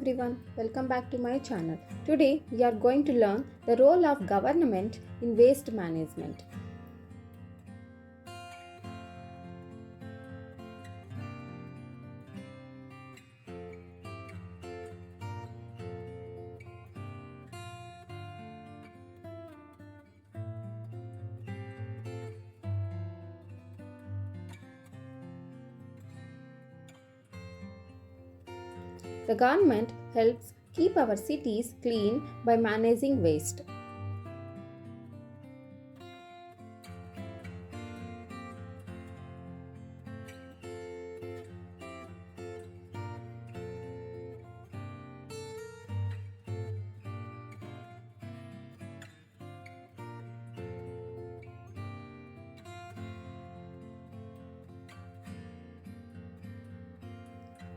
everyone, welcome back to my channel. Today we are going to learn the role of government in waste management. The government helps keep our cities clean by managing waste.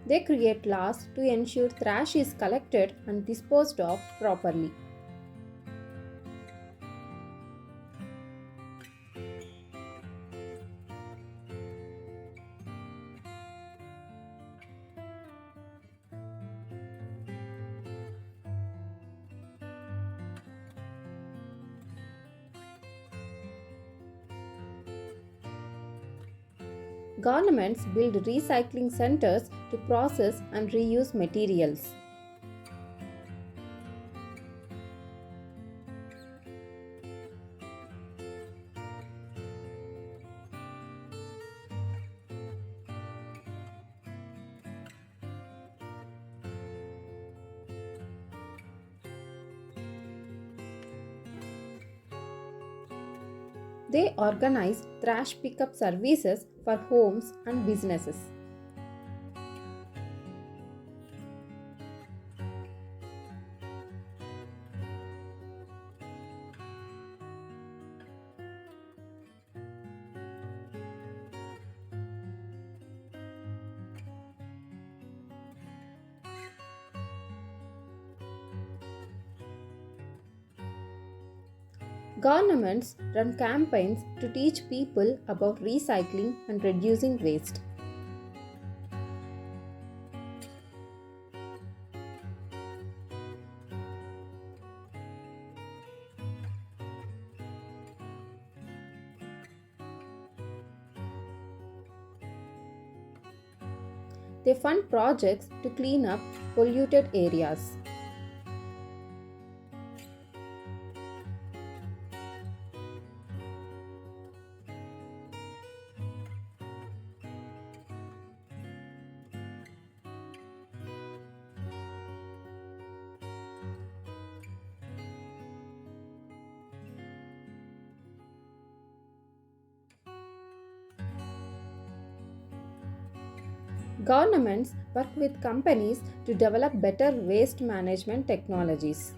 They create laws to ensure trash is collected and disposed of properly. Governments build recycling centers to process and reuse materials. They organize trash pickup services for homes and businesses. Governments run campaigns to teach people about recycling and reducing waste. They fund projects to clean up polluted areas. Governments work with companies to develop better waste management technologies.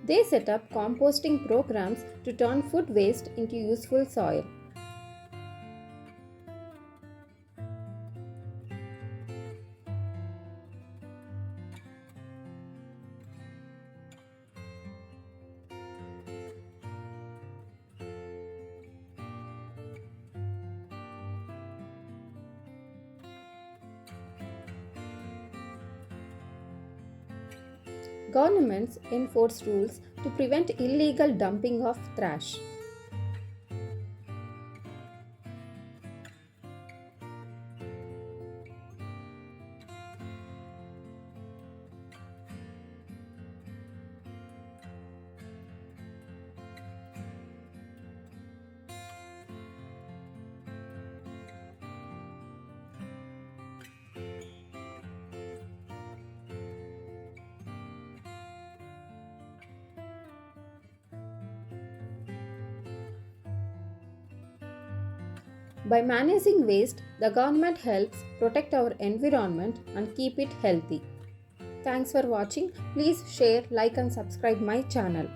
They set up composting programs to turn food waste into useful soil. Governments enforce rules to prevent illegal dumping of trash. By managing waste, the government helps protect our environment and keep it healthy. Thanks for watching. Please share, like and subscribe my channel.